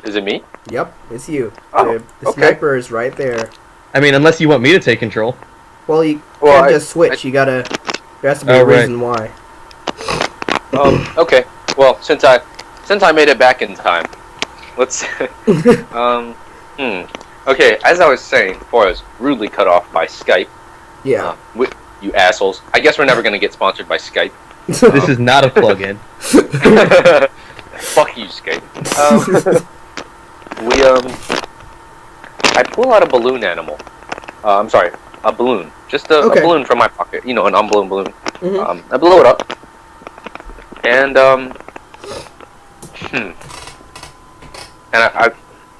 Is it me? Yep, it's you. Oh, The okay. sniper is right there. I mean, unless you want me to take control. Well, you Well, can't just switch. You gotta. There has to be a right. reason why. Okay. Well, since I made it back in time, let's. Okay, as I was saying before, I was rudely cut off by Skype. Yeah. You assholes. I guess we're never gonna get sponsored by Skype. This is not a plug-in. Fuck you, Skype. I pull out a balloon animal. I'm sorry, a balloon. Just a balloon from my pocket. You know, an unblown balloon. Mm-hmm. I blow it up, and and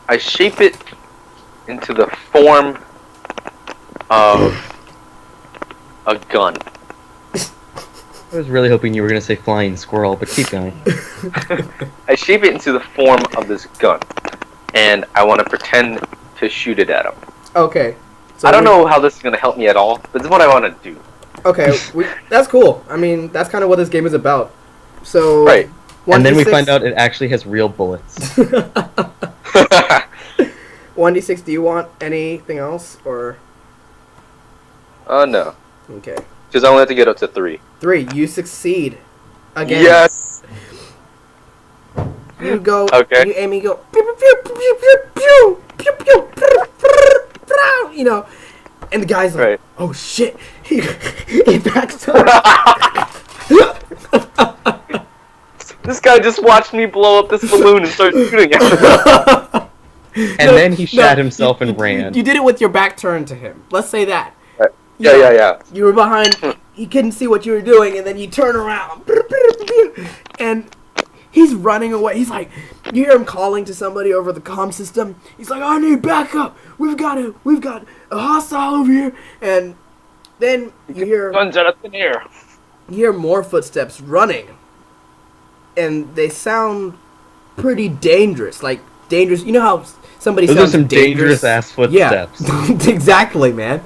I shape it into the form of a gun. I was really hoping you were going to say flying squirrel, but keep going. I shape it into the form of this gun, and I want to pretend to shoot it at him. Okay. So I don't know how this is going to help me at all, but this is what I want to do. Okay, that's cool. I mean, that's kind of what this game is about. So. Right. And then we find out it actually has real bullets. 1d6, do you want anything else, or? No. Okay. Because I only have to get up to 3. 3, you succeed. Again. Yes! You go, Okay. you aim, you go, pew, pew, pew, pew, pew, pew, pew, pew, pew, pew, you know, and the guy's like, Right. oh shit, he backs up. This guy just watched me blow up this balloon and start shooting it. And then he shat himself and ran. You did it with your back turned to him. Let's say that. Right. Yeah. You were behind, he couldn't see what you were doing, and then you turn around, and he's running away. He's like, you hear him calling to somebody over the comm system. He's like, I need backup. We've got a hostile over here. And then you hear Guns out of thin air. more footsteps running, and they sound pretty dangerous. Like dangerous. You know how somebody Those sounds are some dangerous ass footsteps. Yeah, exactly, man.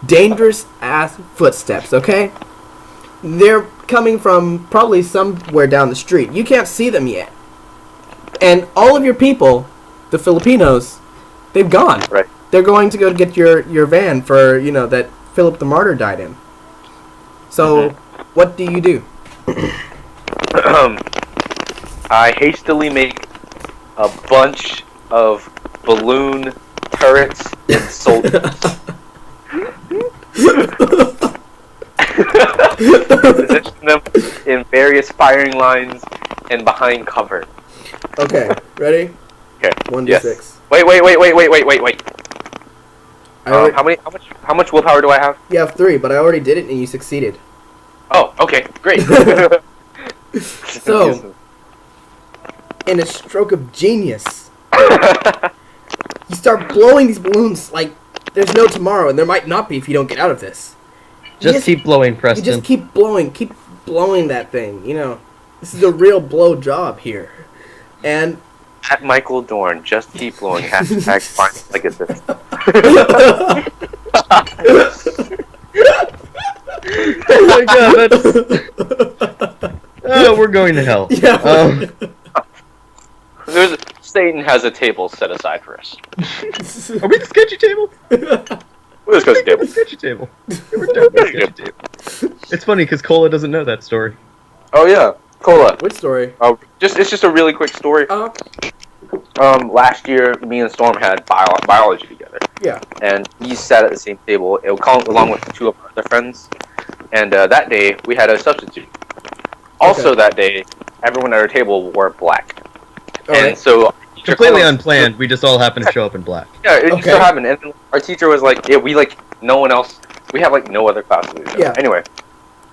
Dangerous ass footsteps. Okay, they're coming from probably somewhere down the street. You can't see them yet, and all of your people, the Filipinos, they've gone. Right. They're going to go get your van for that Philip the Martyr died in. So, what do you do? I hastily make a bunch of balloon turrets and soldiers. Position them in various firing lines and behind cover. Okay, ready? Okay. 1d6. Yes. Wait. How much willpower do I have? You have 3, but I already did it and you succeeded. Oh, okay, great. So, in a stroke of genius, you start blowing these balloons like there's no tomorrow, and there might not be if you don't get out of this. Just keep blowing, Preston. You just keep blowing that thing. This is a real blow job here, and At Michael Dorn, just keep blowing. Hashtag find legacy. Oh my god, that's... we're going to hell. Yeah. Satan has a table set aside for us. Are we the sketchy table? We're the table. The sketchy table. We're definitely the sketchy table. It's funny because Cola doesn't know that story. Oh yeah, Cola. Which story? Oh, it's just a really quick story. Last year, me and Storm had biology together. Yeah. And we sat at the same table, along with 2 of our other friends. And that day, we had a substitute. Also that day, everyone at our table wore black. And so... Completely unplanned, we just all happened to show up in black. Yeah, it just so happened. And our teacher was like, no one else... We have, no other classes. Yeah. Anyway,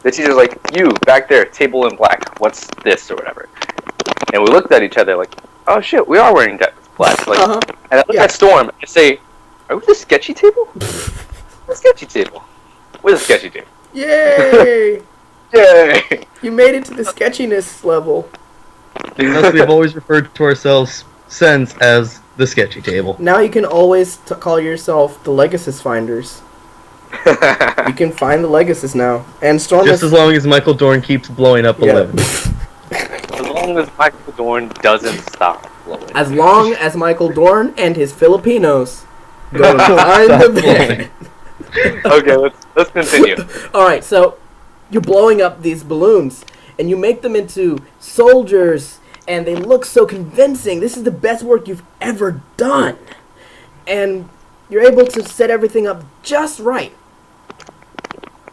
the teacher's like, you, back there, table in black. What's this, or whatever? And we looked at each other like, oh shit, we are wearing black. And I look at Storm and say, are we the sketchy table? The sketchy table. We're the sketchy table. Yay! Yay! You made it to the sketchiness level. Thus, we've always referred to ourselves since as the sketchy table. Now you can always call yourself the Legacy Finders. You can find the Legacy now. And Storm Just as long as Michael Dorn keeps blowing up a living. As long as Michael Dorn doesn't stop. blowing. As long as Michael Dorn and his Filipinos go behind the van. Okay, let's continue. Alright, so you're blowing up these balloons, and you make them into soldiers, and they look so convincing. This is the best work you've ever done. And you're able to set everything up just right.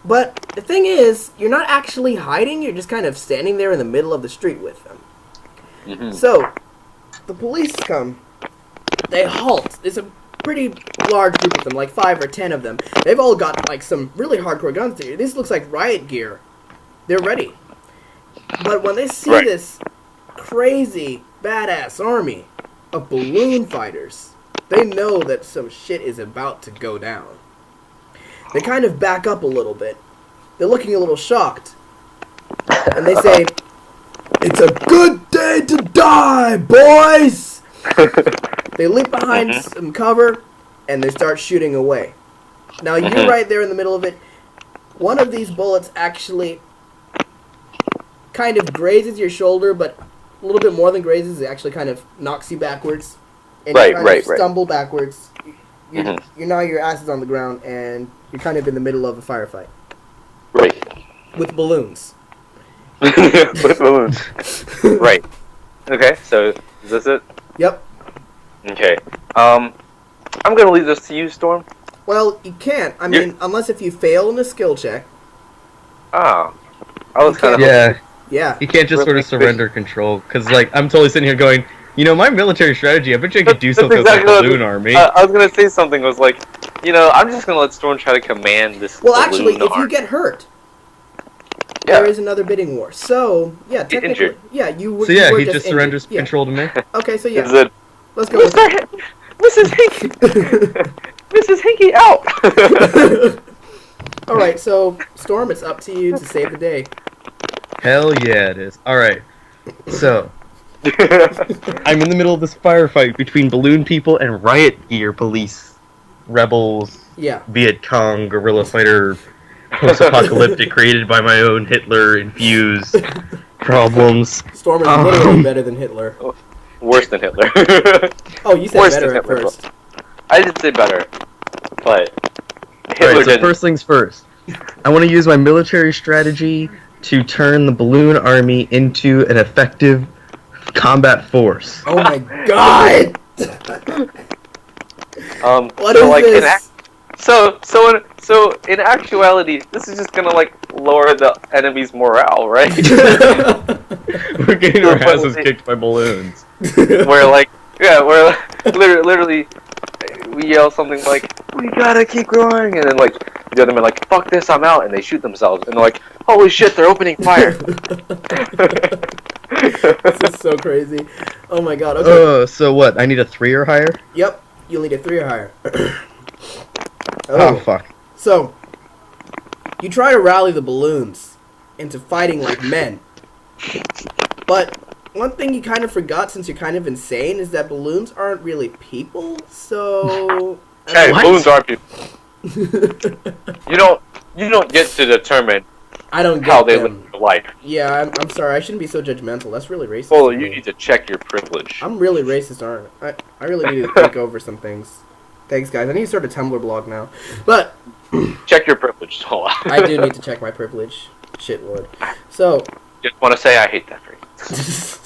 But the thing is, you're not actually hiding, you're just kind of standing there in the middle of the street with them. Mm-hmm. So, the police come. They halt. There's a pretty large group of them, like 5 or 10 of them. They've all got like some really hardcore guns to you. This looks like riot gear. They're ready. But when they see this crazy, badass army of balloon fighters, they know that some shit is about to go down. They kind of back up a little bit. They're looking a little shocked. And they say, "It's a good day to die, boys!" They leap behind some cover, and they start shooting away. Now, you're right there in the middle of it. One of these bullets actually kind of grazes your shoulder, but a little bit more than grazes. It actually kind of knocks you backwards. And you kind of stumble backwards. You're now your ass is on the ground, and you're kind of in the middle of a firefight. Right. With balloons. With balloons. Right. Okay, so is this it? Yep. Okay. I'm gonna leave this to you, Storm. Well, you can't. I mean, unless if you fail in a skill check. Ah. I was kind of... Yeah. You can't just sort of surrender control, because, like, I'm totally sitting here going, you know, my military strategy, I bet you I could do something with the balloon army. I was gonna say something, was like, you know, I'm just gonna let Storm try to command this Well, actually, if you get hurt, there is another bidding war. So, yeah, technically... Injured. Yeah, you were So, yeah, he just surrenders control to me? Okay, so yeah. Is it... Let's go with it. Mrs. Hinky! Mrs. Hinky, out! Alright, so, Storm, it's up to you to save the day. Hell yeah, it is. Alright, so... I'm in the middle of this firefight between balloon people and riot gear police. Rebels, Viet Cong, guerrilla fighter, post-apocalyptic, created by my own Hitler-infused problems. Storm is literally better than Hitler. Worse than Hitler. Oh, you said better at first. I did say better, but Hitler Alright, so didn't. first things first. I want to use my military strategy to turn the balloon army into an effective combat force. Oh my god! What is this? So in actuality, this is just gonna like lower the enemy's morale, right? We're getting our asses kicked by balloons. We're literally we yell something like, "We gotta keep growing," and then like the other men like, "Fuck this, I'm out," and they shoot themselves, and they're like, "Holy shit, they're opening fire!" This is so crazy. Oh my god. Okay. So what? I need a 3 or higher? Yep. You'll need a 3 or higher. Oh fuck. So, you try to rally the balloons into fighting like men. But one thing you kind of forgot, since you're kind of insane, is that balloons aren't really people. So, hey, balloons are people. You don't get to determine how they live their life. Yeah, I'm sorry. I shouldn't be so judgmental. That's really racist. Well, you need to check your privilege. I'm really racist, aren't I? I really need to think over some things. Thanks, guys. I need to start a Tumblr blog now. But check your privilege, Sola. I do need to check my privilege. Shit, Lord. So, just want to say I hate that phrase.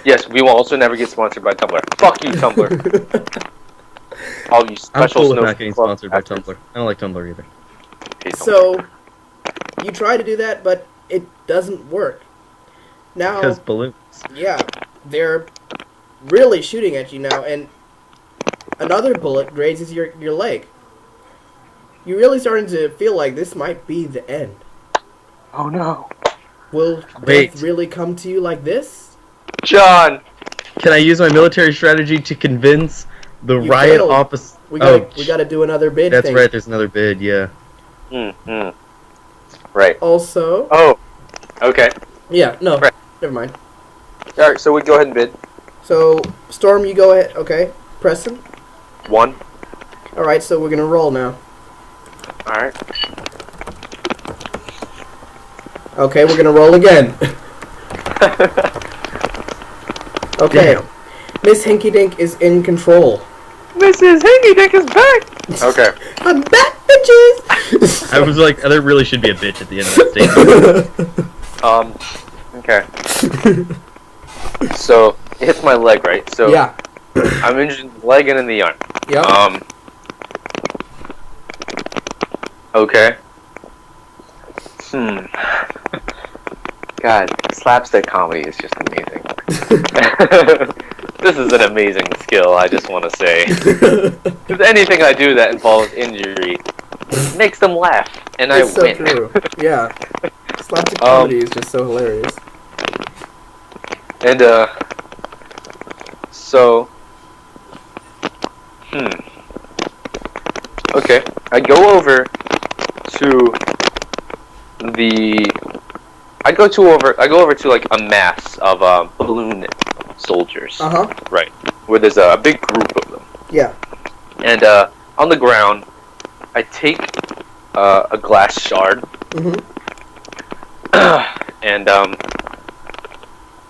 Yes, we will also never get sponsored by Tumblr. Fuck you, Tumblr. All you special I'm cool with snow not getting sponsored by Tumblr. I don't like Tumblr either. So, you try to do that, but it doesn't work. Now, because balloons. Yeah, they're really shooting at you now, and another bullet grazes your leg. You're really starting to feel like this might be the end. Oh no. Will death really come to you like this? John! Can I use my military strategy to convince the riot office? We gotta do another bid. That's right, there's another bid, yeah. Right. Also... Oh, okay. Yeah, no, never mind. Alright, so we go ahead and bid. So, Storm, you go ahead, okay. Preston? 1. Alright, so we're gonna roll now. Alright. Okay, we're gonna roll again. Okay, Damn. Miss Hinky Dink is in control. Mrs. Hinky Dink is back! Okay. I'm back, bitches! I was like, there really should be a bitch at the end of that statement. Okay. So, it hits my leg, right? So, yeah. I'm injured in the leg and in the arm. Yeah. Okay. God, slapstick comedy is just amazing. This is an amazing skill, I just want to say. Because anything I do that involves injury makes them laugh, and it's I win. so true. Yeah. Slapstick comedy is just so hilarious. And, so... Okay, I go over to the... I go over to like a mass of balloon soldiers. Right. Where there's a big group of them. Yeah. And on the ground, I take a glass shard. And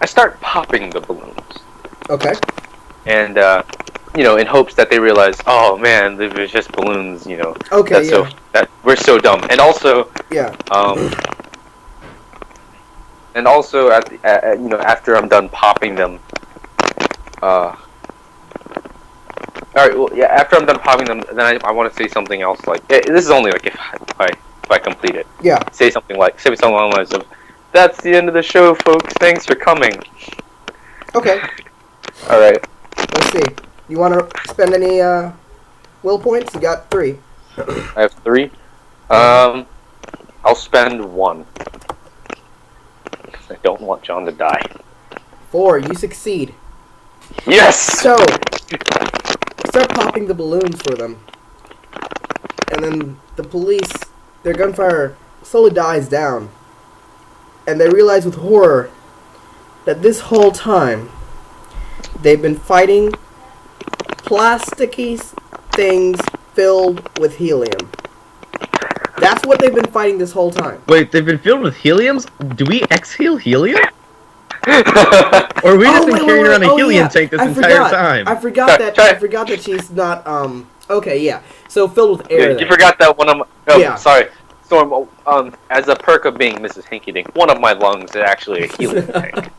I start popping the balloons. Okay. And in hopes that they realize, oh man, there's just balloons. Okay. That we're so dumb. And also. Yeah. And also, after I'm done popping them, all right. Well, yeah. After I'm done popping them, then I want to say something else. Like this is only like if I complete it. Yeah. Say something along the lines of, "That's the end of the show, folks. Thanks for coming." Okay. All right. Let's see. You want to spend any will points? You got 3. I have 3. I'll spend 1. I don't want John to die. 4. You succeed. Yes! So, start popping the balloons for them. And then the police, their gunfire slowly dies down. And they realize with horror that this whole time they've been fighting plasticky things filled with helium. That's what they've been fighting this whole time. Wait, they've been filled with heliums? Do we exhale helium? Or are we just been carrying around a helium tank this entire time? I forgot that she's not, okay, yeah. So filled with air. Yeah, you forgot that one of my... Oh, yeah. Sorry. Storm, as a perk of being Mrs. Hinky Dink, one of my lungs is actually a helium tank.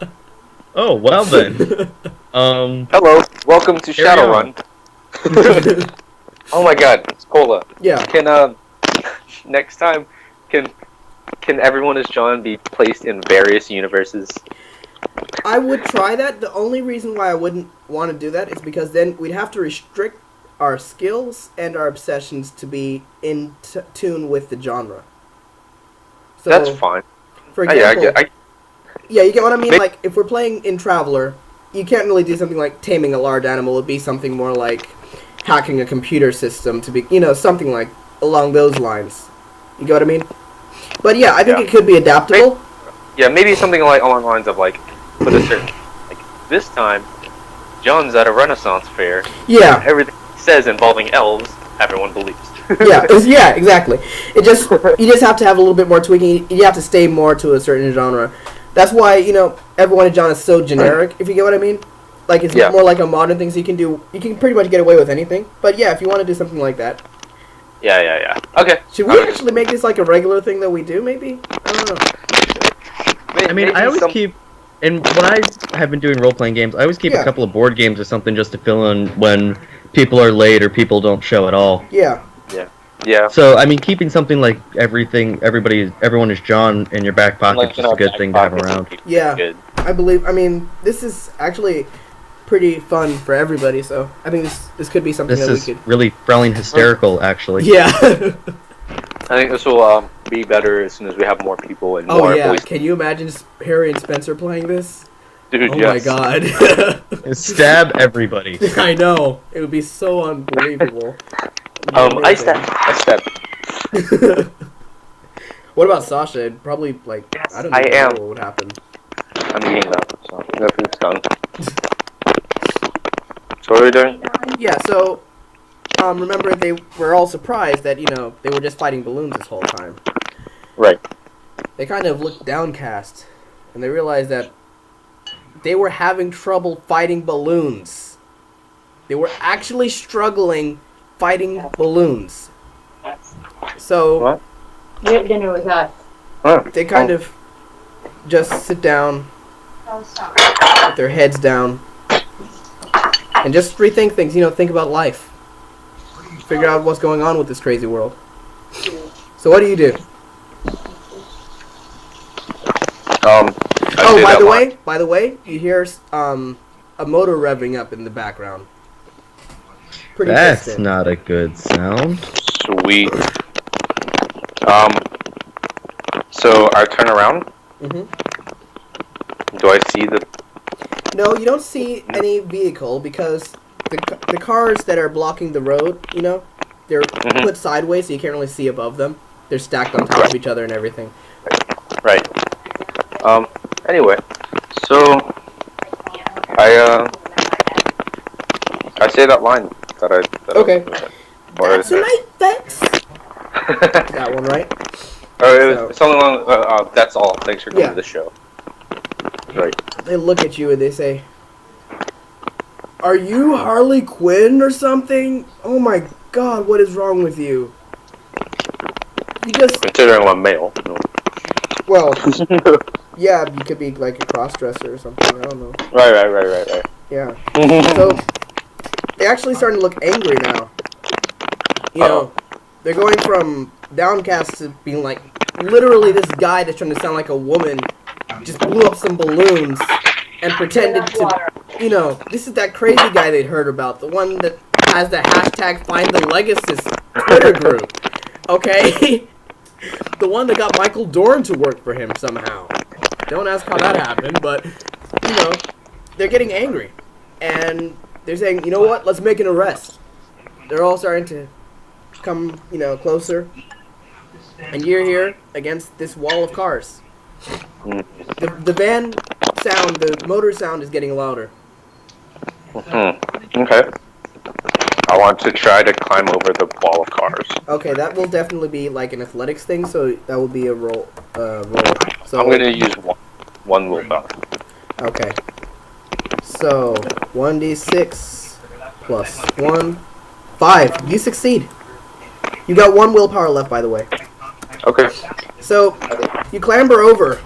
Oh, well then. Hello, welcome to Shadowrun. Oh my god, Cola. Yeah. Can, next time, can everyone as John be placed in various universes? I would try that. The only reason why I wouldn't want to do that is because then we'd have to restrict our skills and our obsessions to be in tune with the genre. So, that's fine. For example, yeah, you get what I mean? Like, if we're playing in Traveler, you can't really do something like taming a large animal. It would be something more like hacking a computer system to be, something like along those lines. You get what I mean? But yeah, I think it could be adaptable. Maybe something like along the lines of like, put a certain, like, this time, John's at a Renaissance fair. Yeah. Everything he says involving elves, everyone believes. Yeah, exactly. You just have to have a little bit more tweaking. You have to stay more to a certain genre. That's why, everyone in genre is so generic, if you get what I mean. Like, it's more like a modern thing, so you can pretty much get away with anything. But yeah, if you want to do something like that. Yeah. Okay. Should we actually make this like a regular thing that we do, maybe? I don't know. I mean, I always keep... And when I have been doing role-playing games, I always keep a couple of board games or something just to fill in when people are late or people don't show at all. Yeah. So, I mean, keeping something like everyone is John in your back pocket is just a good thing to have around. Yeah. Good. I mean, this is actually pretty fun for everybody, so I think this could be something that we could... This is really Frelling hysterical, actually. Yeah. I think this will be better as soon as we have more people and more voices. Can you imagine Harry and Spencer playing this? Dude, oh my god. Stab everybody. I know. It would be so unbelievable. I stab. What about Sasha? It'd probably, like, I don't know what would happen. I'm eating that, so the food's done. So what are we doing? Yeah, so, remember they were all surprised that, they were just fighting balloons this whole time. Right. They kind of looked downcast, and they realized that they were having trouble fighting balloons. They were actually struggling fighting balloons. So What? We had dinner with us. they kind of just sit down with their heads down and just rethink things, think about life. Figure out what's going on with this crazy world. So what do you do? By the way, you hear a motor revving up in the background. Pretty That's distant. not a good sound. Sweet. So I turn around. Mm-hmm. Do I see the? No, you don't see any vehicle because the cars that are blocking the road, they're put sideways so you can't really see above them. They're stacked on top of each other and everything. Right. Anyway, so I say that line that I. Okay. That's a night, thanks. That one, right? It's something along. That's all. Thanks for coming to the show. Right. They look at you and they say, "Are you Harley Quinn or something? Oh my God, what is wrong with you?" You just considering I'm male. No. Well, yeah, you could be like a cross-dresser or something. I don't know. Right. Yeah. So they're actually starting to look angry now. They're going from downcast to being like, literally this guy that's trying to sound like a woman just blew up some balloons and pretended to, this is that crazy guy they'd heard about, the one that has the hashtag #FindTheLegacy Twitter group. Okay? The one that got Michael Dorn to work for him somehow. Don't ask how that happened, but, they're getting angry. And they're saying, you know what, let's make an arrest. They're all starting to come, closer. And you're here against this wall of cars. The van sound, the motor sound is getting louder. Okay. I want to try to climb over the wall of cars. Okay, that will definitely be like an athletics thing, so that will be a roll. So I'm going to use one willpower. Okay. So 1d6 plus 1, 5. You succeed. You got 1 willpower left, by the way. Okay. So you clamber over,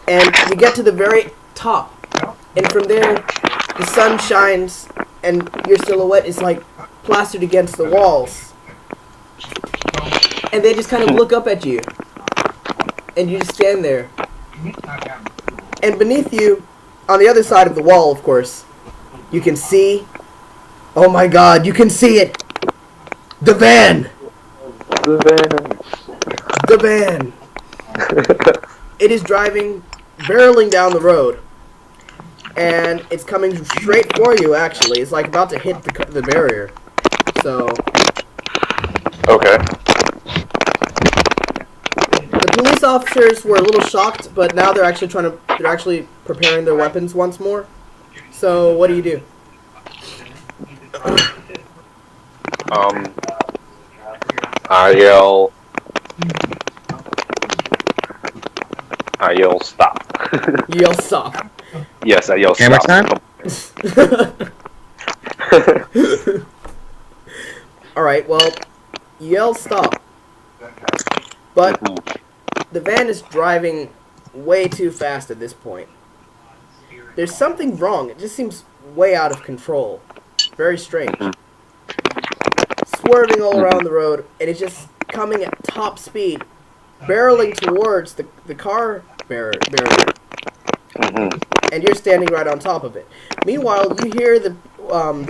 and you get to the very top, and from there, the sun shines, and your silhouette is like plastered against the walls. And they just kind of look up at you, and you just stand there. And beneath you, on the other side of the wall, of course, you can see, oh my God, you can see it! The van! The van! It is driving, barreling down the road. And it's coming straight for you, actually. It's like about to hit the barrier. So... Okay. The police officers were a little shocked, but now they're actually preparing their weapons once more. So, what do you do? I yell stop. You yell stop. Yes, I yell Camera stop. time? Alright, well, you yell stop. But the van is driving way too fast at this point. There's something wrong. It just seems way out of control. Very strange. Swerving all around the road, and it's just coming at top speed, barreling towards the car barrier. And you're standing right on top of it. Meanwhile, you hear the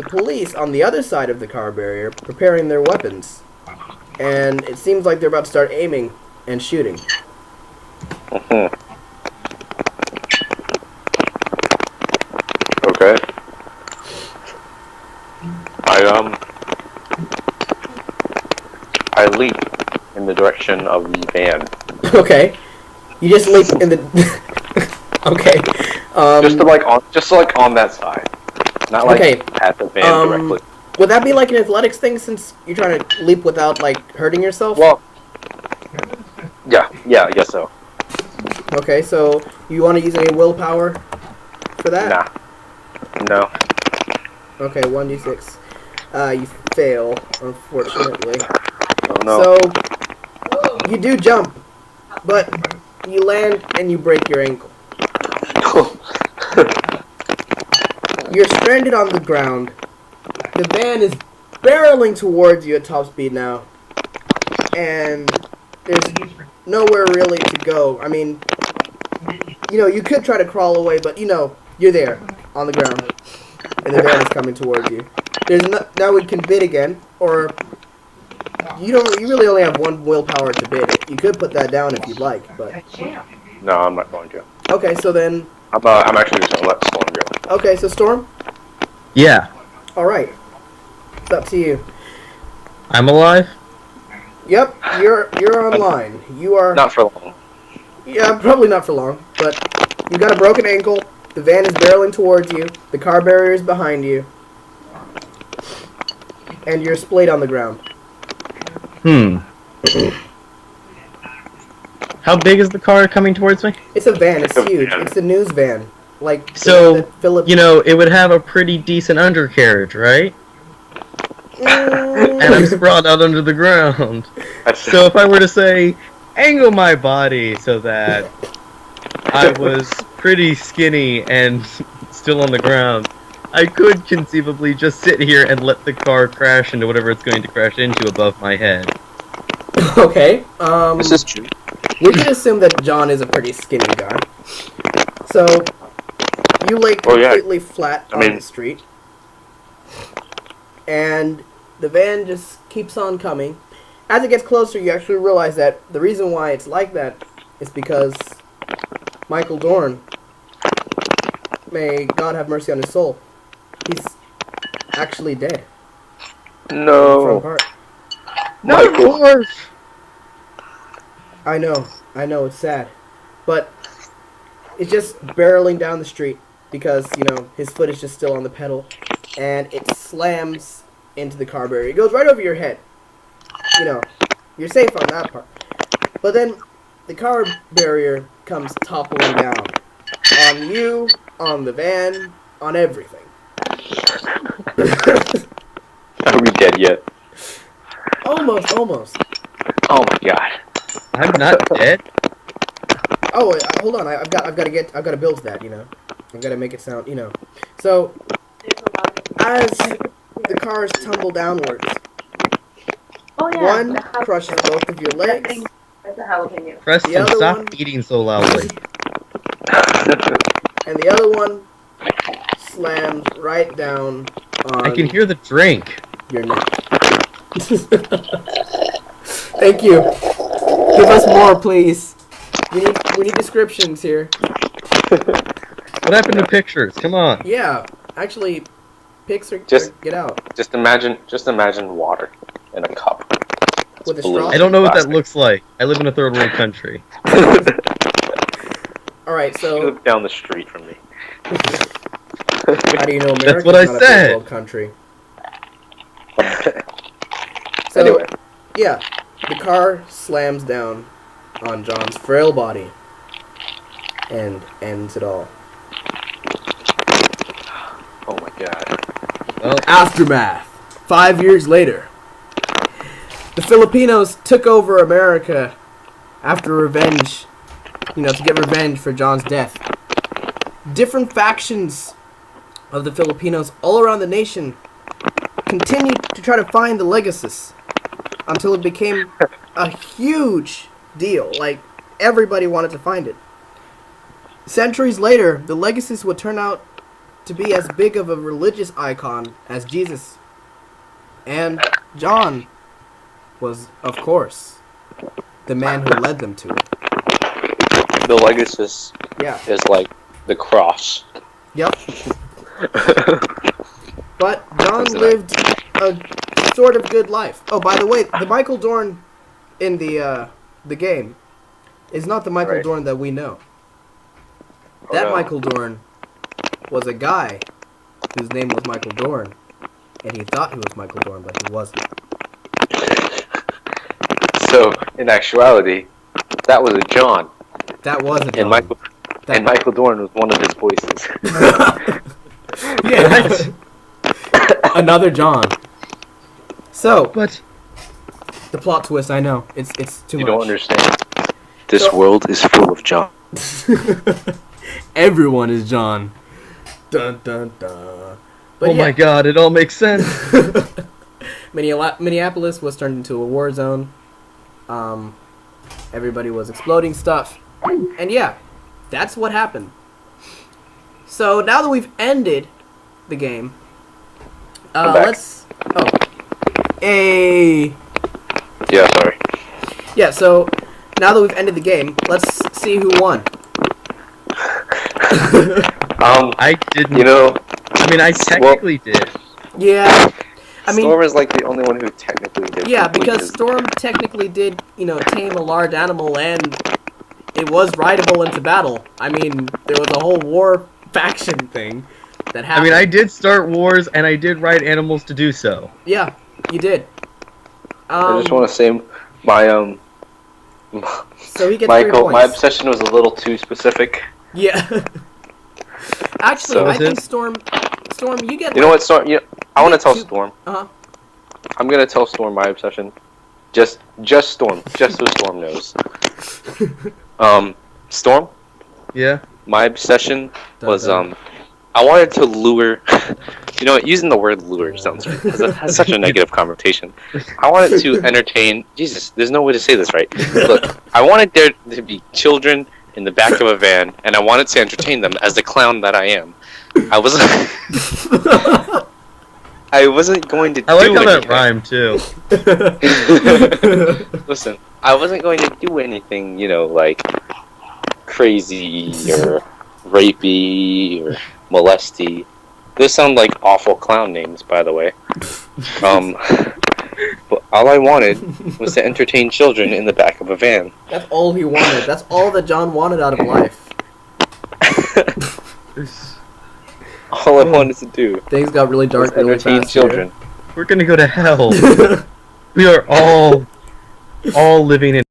police on the other side of the car barrier preparing their weapons. And it seems like they're about to start aiming and shooting. Okay. I leap in the direction of the van. Okay. You just leap in the... Okay. Just on that side. Not like at the van directly. Would that be like an athletics thing since you're trying to leap without like hurting yourself? Well, yeah, I guess so. Okay, so you want to use any willpower for that? Nah. No. Okay, 1d6. You fail, unfortunately. Oh no. So, you do jump, but you land and you break your ankle. You're stranded on the ground. The van is barreling towards you at top speed now. And there's nowhere really to go. I mean, you could try to crawl away, but you're there on the ground. And the van is coming towards you. Now we can bid again, or you really only have one willpower to bid. You could put that down if you'd like, but No, I'm not going to. okay. So then, I'm actually just gonna let Storm go. okay. So Storm, Yeah. all right, it's up to you. I'm alive? Yep, you're online. You are Not for long. Yeah, probably not for long. But you got a broken ankle. The van is barreling towards you. The car barrier is behind you. And you're splayed on the ground. How big is the car coming towards me? It's a van. It's huge. It's a news van. Like, So, Philip. it would have a pretty decent undercarriage, right? And I'm sprawled out under the ground. So if I were to say, angle my body so that I was pretty skinny and still on the ground, I could conceivably just sit here and let the car crash into whatever it's going to crash into above my head. Okay. This is true. We can assume that John is a pretty skinny guy. So, you lay completely flat on the street. And the van just keeps on coming. As it gets closer, you actually realize that the reason why it's like that is because Michael Dorn, may God have mercy on his soul, he's actually dead. No. No, dwarf! I know, it's sad. But it's just barreling down the street because, his foot is just still on the pedal. And it slams into the car barrier. It goes right over your head. You're safe on that part. But then the car barrier comes toppling down. On you, on the van, on everything. Are we dead yet? Almost. Oh my god. I'm not dead? Oh, hold on. I've got to build that, I've got to make it sound, So, as the cars tumble downwards, one crushes both of your legs. Preston, stop eating so loudly. And the other one slams right down on I can hear the drink. your neck. Thank you. Give us more, please. We need descriptions here. What happened to pictures? Come on. Yeah, actually, pics are get out. Just imagine water in a cup. With a straw? I don't know what that looks like. I live in a third world country. Alright, so... You live down the street from me. How do you know America's That's what I not a said. third world country? So, Anyway. yeah, the car slams down on John's frail body and ends it all. Oh my god. Well, Aftermath. 5 years later. The Filipinos took over America after revenge, to get revenge for John's death. Different factions of the Filipinos all around the nation continued to try to find the Legacies until it became a huge deal. Like, everybody wanted to find it. Centuries later, the Legacies would turn out to be as big of a religious icon as Jesus. And John was, of course, the man who led them to it. The Legacies is like the cross. Yep. But John lived a sort of good life. Oh, by the way, the Michael Dorn in the game is not the Michael Dorn that we know. That Michael Dorn was a guy whose name was Michael Dorn, and he thought he was Michael Dorn, but he wasn't. So, in actuality, that was a John. That was a John. And Michael And Michael Dorn was one of his voices. Yeah. Another John. So, But the plot twist, I know. It's too much. You don't understand. This world is full of John. Everyone is John. Dun dun dun. But oh my god, it all makes sense. Minneapolis was turned into a war zone. Everybody was exploding stuff. And yeah, that's what happened. So now that we've ended the game, let's... Oh. Hey! Yeah, sorry. Yeah, so now that we've ended the game, let's see who won. I didn't... You know... I mean, I technically did. Yeah. I mean, Storm is like the only one who technically did. yeah, because Storm technically did, tame a large animal and it was rideable into battle. I mean, there was a whole war faction thing that happened. I mean, I did start wars and I did ride animals to do so. Yeah, you did. I just want to say my So he gets 3 Michael, points. my obsession was a little too specific. Yeah. Actually, So I is think it? Storm, you get. You know what, Storm? I want to tell 2. Storm. Uh-huh. I'm gonna tell Storm my obsession. Just Storm. Just so Storm knows. Storm. Yeah. My obsession was I wanted to lure. You know what? Using the word lure sounds has such a negative connotation. I wanted to entertain. Jesus, there's no way to say this right. Look, I wanted there to be children in the back of a van, and I wanted to entertain them as the clown that I am. I wasn't. I wasn't going to. I like do how anything. that rhymed too. Listen, I wasn't going to do anything, like crazy or rapey or molesty. Those sound like awful clown names, by the way. But all I wanted was to entertain children in the back of a van. That's all he wanted. That's all that John wanted out of life. All I wanted to do Things got really was dark really entertain fast children. We're gonna go to hell. We are all living in